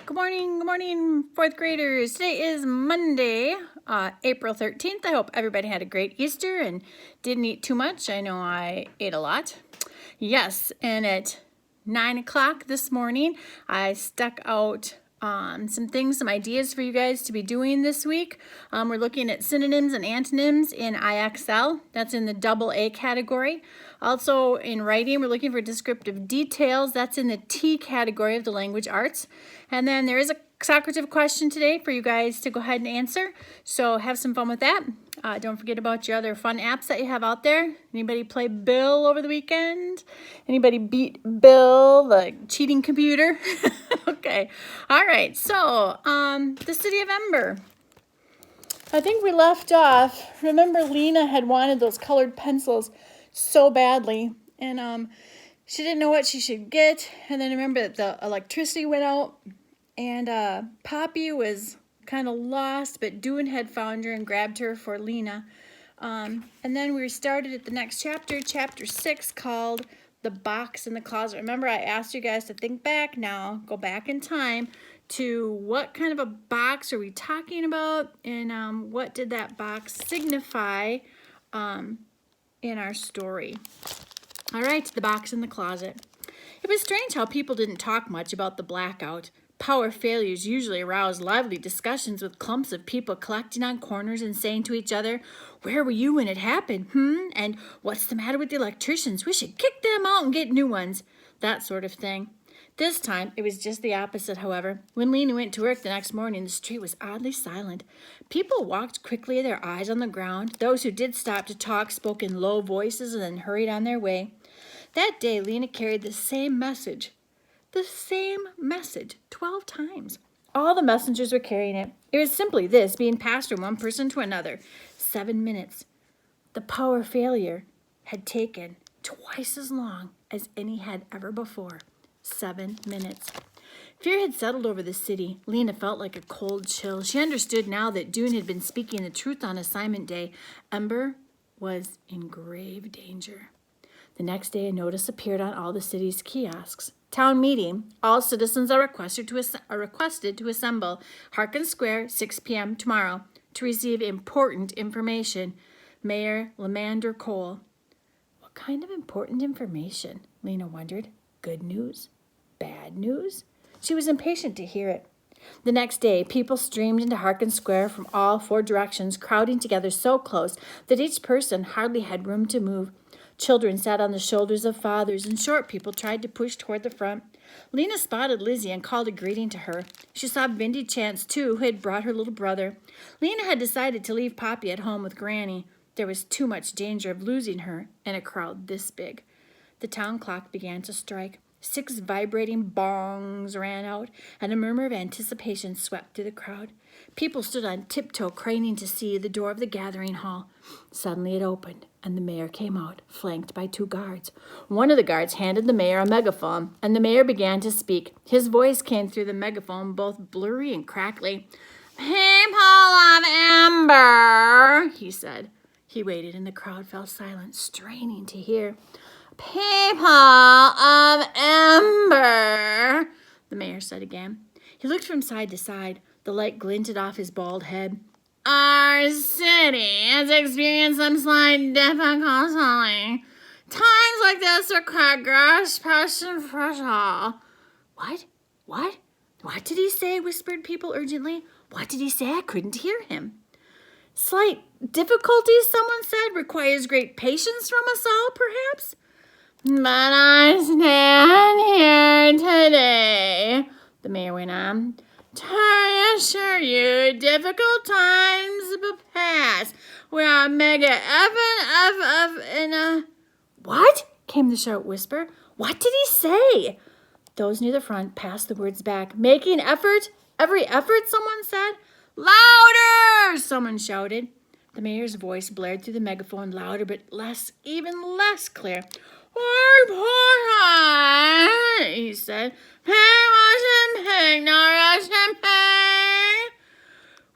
Good morning, fourth graders. Today is Monday, April 13th. I hope everybody had a great Easter and didn't eat too much. I know I ate a lot. Yes, and at 9 o'clock this morning, I stuck out some ideas for you guys to be doing this week. We're looking at synonyms and antonyms in IXL. That's in the double A category. Also in writing, we're looking for descriptive details. That's in the T category of the language arts. And then there is a Socrative question today for you guys to go ahead and answer. So have some fun with that. Don't forget about your other fun apps that you have out there. Anybody play Bill over the weekend? Anybody beat Bill, the cheating computer? Okay. All right. So the city of Ember. I think we left off. Remember, Lena had wanted those colored pencils so badly, and she didn't know what she should get. And then remember that the electricity went out, and Poppy was kind of lost, but Doon had found her and grabbed her for Lena. And then we started at the next chapter, chapter 6, called The Box in the Closet. Remember, I asked you guys to think back now, go back in time to what kind of a box are we talking about, and what did that box signify in our story. All right, the box in the closet. It was strange how people didn't talk much about the blackout. Power failures usually aroused lively discussions with clumps of people collecting on corners and saying to each other, "Where were you when it happened? And what's the matter with the electricians? We should kick them out and get new ones." That sort of thing. This time, it was just the opposite, however. When Lena went to work the next morning, the street was oddly silent. People walked quickly, their eyes on the ground. Those who did stop to talk spoke in low voices and then hurried on their way. That day, Lena carried the same message 12 times. All the messengers were carrying it. It was simply this, being passed from one person to another. 7 minutes. The power failure had taken twice as long as any had ever before. 7 minutes. Fear had settled over the city. Lena felt like a cold chill. She understood now that Doon had been speaking the truth on assignment day. Ember was in grave danger. The next day, a notice appeared on all the city's kiosks. Town meeting. All citizens are requested to assemble. Harkin Square, 6 p.m. tomorrow, to receive important information. Mayor Lamander Cole. What kind of important information? Lena wondered. Good news? Bad news? She was impatient to hear it. The next day, people streamed into Harkin Square from all 4 directions, crowding together so close that each person hardly had room to move. Children sat on the shoulders of fathers, and short people tried to push toward the front. Lena spotted Lizzie and called a greeting to her. She saw Bindi Chance, too, who had brought her little brother. Lena had decided to leave Poppy at home with Granny. There was too much danger of losing her in a crowd this big. The town clock began to strike. 6 vibrating bongs rang out, and a murmur of anticipation swept through the crowd. People stood on tiptoe, craning to see the door of the gathering hall. Suddenly it opened, and the mayor came out, flanked by 2 guards. One of the guards handed the mayor a megaphone, and the mayor began to speak. His voice came through the megaphone, both blurry and crackly. "People of Ember," he said. He waited, and the crowd fell silent, straining to hear. "People of Ember," the mayor said again. He looked from side to side. The light glinted off his bald head. "Our city has experienced some slight difficulty. Times like this require grasp, passion, pressure." What? What did he say?" whispered people urgently. "What did he say? I couldn't hear him." "Slight difficulties," someone said, "requires great patience from us all, perhaps." "But I stand here today," the mayor went on, "to assure you difficult times will pass. We are mega What? Came the sharp whisper. What did he say? Those near the front passed the words back. "Making every effort," someone said. "Louder!" someone shouted. The mayor's voice blared through the megaphone, louder but even less clear. "Important," he said.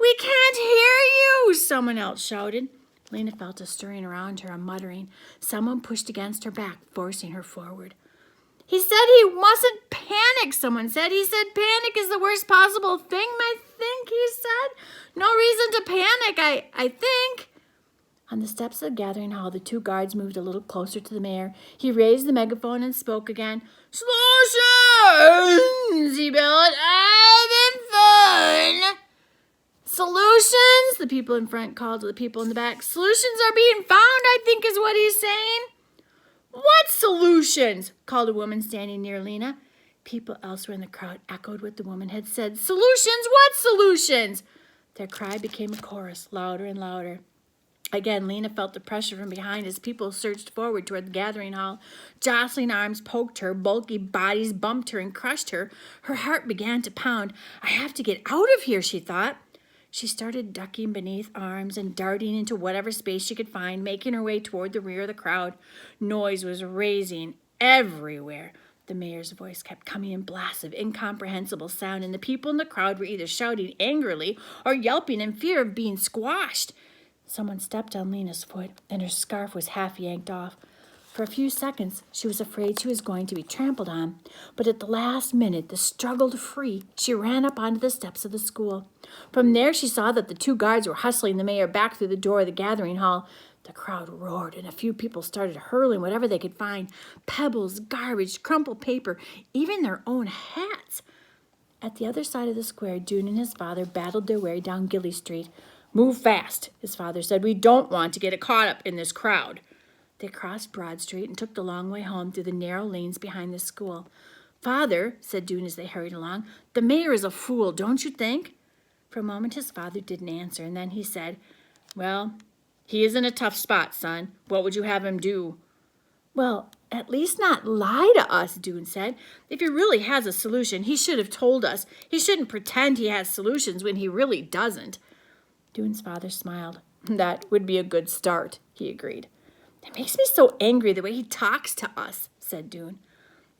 "We can't hear you," someone else shouted. Lena felt a stirring around her, a muttering. Someone pushed against her back, forcing her forward. He said he mustn't panic, someone said. He said panic is the worst possible thing, I think, he said. No reason to panic, I think. On the steps of the gathering hall, the two guards moved a little closer to the mayor. He raised the megaphone and spoke again. Solutions, he bellowed. I've been fun. Solutions, the people in front called to the people in the back. Solutions are being found, I think is what he's saying. What solutions? Called a woman standing near Lena. People elsewhere in the crowd echoed what the woman had said. Solutions? What solutions? Their cry became a chorus, louder and louder. Again, Lena felt the pressure from behind as people surged forward toward the gathering hall. Jostling arms poked her, bulky bodies bumped her and crushed her. Her heart began to pound. I have to get out of here, she thought. She started ducking beneath arms and darting into whatever space she could find, making her way toward the rear of the crowd. Noise was raising everywhere. The mayor's voice kept coming in blasts of incomprehensible sound, and the people in the crowd were either shouting angrily or yelping in fear of being squashed. Someone stepped on Lena's foot, and her scarf was half yanked off. For a few seconds, she was afraid she was going to be trampled on, but at the last minute, the struggle to free, she ran up onto the steps of the school. From there, she saw that the two guards were hustling the mayor back through the door of the gathering hall. The crowd roared, and a few people started hurling whatever they could find, pebbles, garbage, crumpled paper, even their own hats. At the other side of the square, June and his father battled their way down Gilly Street. Move fast, his father said. We don't want to get caught up in this crowd. They crossed Broad Street and took the long way home through the narrow lanes behind the school. Father, said June as they hurried along, the mayor is a fool, don't you think? For a moment his father didn't answer, and then he said, well, he is in a tough spot, son. What would you have him do? Well, at least not lie to us, June said. If he really has a solution, he should have told us. He shouldn't pretend he has solutions when he really doesn't. June's father smiled. That would be a good start, he agreed. It makes me so angry the way he talks to us, said June.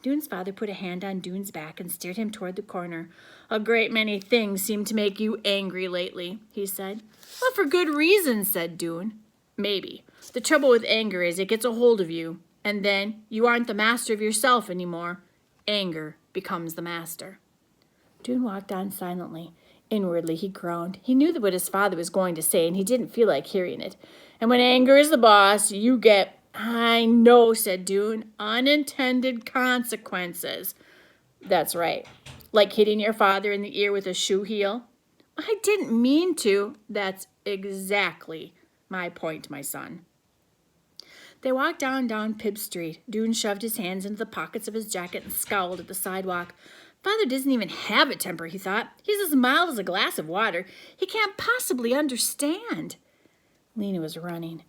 June's father put a hand on June's back and steered him toward the corner. A great many things seem to make you angry lately, he said. Well, for good reason, said June. Maybe. The trouble with anger is it gets a hold of you, and then you aren't the master of yourself anymore. Anger becomes the master. June walked on silently. Inwardly, he groaned. He knew what his father was going to say, and he didn't feel like hearing it. And when anger is the boss, you get, I know, said June, unintended consequences. That's right. Like hitting your father in the ear with a shoe heel. I didn't mean to. That's exactly my point, my son. They walked down Pibb Street. June shoved his hands into the pockets of his jacket and scowled at the sidewalk. Father doesn't even have a temper, he thought. He's as mild as a glass of water. He can't possibly understand. Lena was running.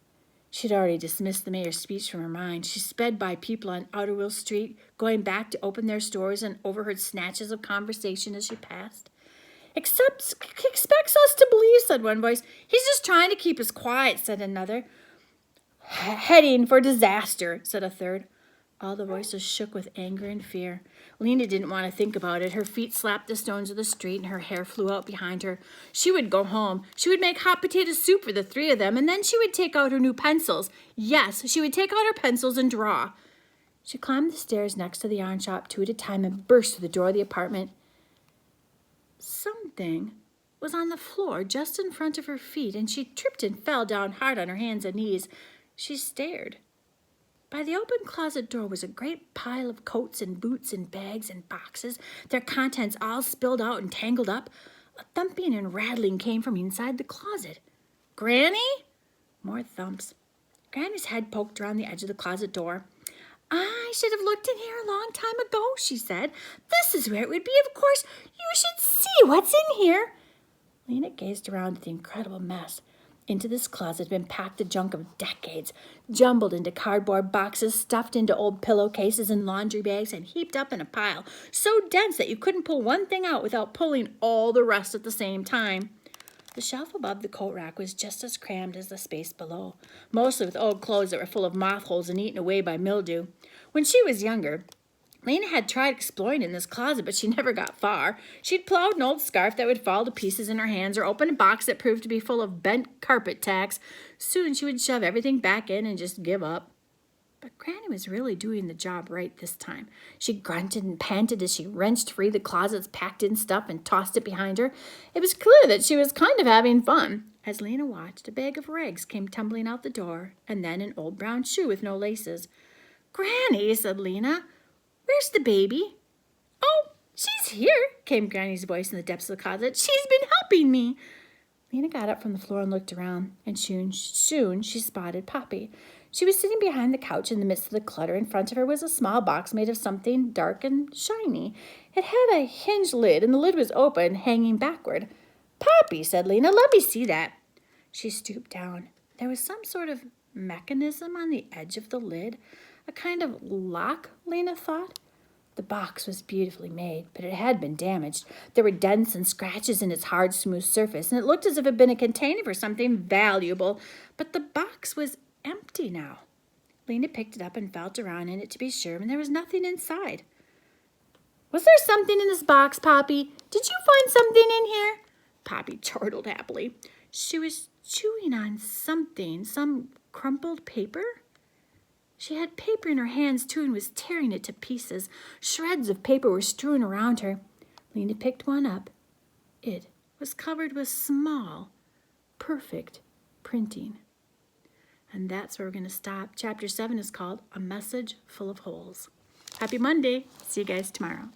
She'd already dismissed the mayor's speech from her mind. She sped by people on Outerville Street, going back to open their stores, and overheard snatches of conversation as she passed. Expects us to believe, said one voice. He's just trying to keep us quiet, said another. Heading for disaster, said a third. All the voices shook with anger and fear. Lena didn't want to think about it. Her feet slapped the stones of the street and her hair flew out behind her. She would go home. She would make hot potato soup for the three of them, and then she would take out her new pencils. Yes, she would take out her pencils and draw. She climbed the stairs next to the yarn shop 2 at a time and burst through the door of the apartment. Something was on the floor just in front of her feet, and she tripped and fell down hard on her hands and knees. She stared. By the open closet door was a great pile of coats and boots and bags and boxes, their contents all spilled out and tangled up. A thumping and rattling came from inside the closet. Granny? More thumps. Granny's head poked around the edge of the closet door. I should have looked in here a long time ago, she said. This is where it would be, of course. You should see what's in here. Lena gazed around at the incredible mess. Into this closet had been packed the junk of decades, jumbled into cardboard boxes, stuffed into old pillowcases and laundry bags, and heaped up in a pile, so dense that you couldn't pull one thing out without pulling all the rest at the same time. The shelf above the coat rack was just as crammed as the space below, mostly with old clothes that were full of moth holes and eaten away by mildew. When she was younger, Lena had tried exploring in this closet, but she never got far. She'd plowed an old scarf that would fall to pieces in her hands or open a box that proved to be full of bent carpet tacks. Soon she would shove everything back in and just give up. But Granny was really doing the job right this time. She grunted and panted as she wrenched free the closet's packed-in stuff and tossed it behind her. It was clear that she was kind of having fun. As Lena watched, a bag of rags came tumbling out the door, and then an old brown shoe with no laces. "Granny," said Lena, "where's the baby?" "Oh, she's here," came Granny's voice in the depths of the closet. "She's been helping me." Lena got up from the floor and looked around, and soon she spotted Poppy. She was sitting behind the couch in the midst of the clutter. In front of her was a small box made of something dark and shiny. It had a hinged lid, and the lid was open, hanging backward. "Poppy," said Lena, "let me see that." She stooped down. There was some sort of mechanism on the edge of the lid, a kind of lock, Lena thought. The box was beautifully made, but it had been damaged. There were dents and scratches in its hard, smooth surface, and it looked as if it had been a container for something valuable. But the box was empty now. Lena picked it up and felt around in it to be sure, and there was nothing inside. "Was there something in this box, Poppy? Did you find something in here?" Poppy chortled happily. She was chewing on something, some crumpled paper. She had paper in her hands, too, and was tearing it to pieces. Shreds of paper were strewn around her. Lena picked one up. It was covered with small, perfect printing. And that's where we're going to stop. Chapter 7 is called A Message Full of Holes. Happy Monday. See you guys tomorrow.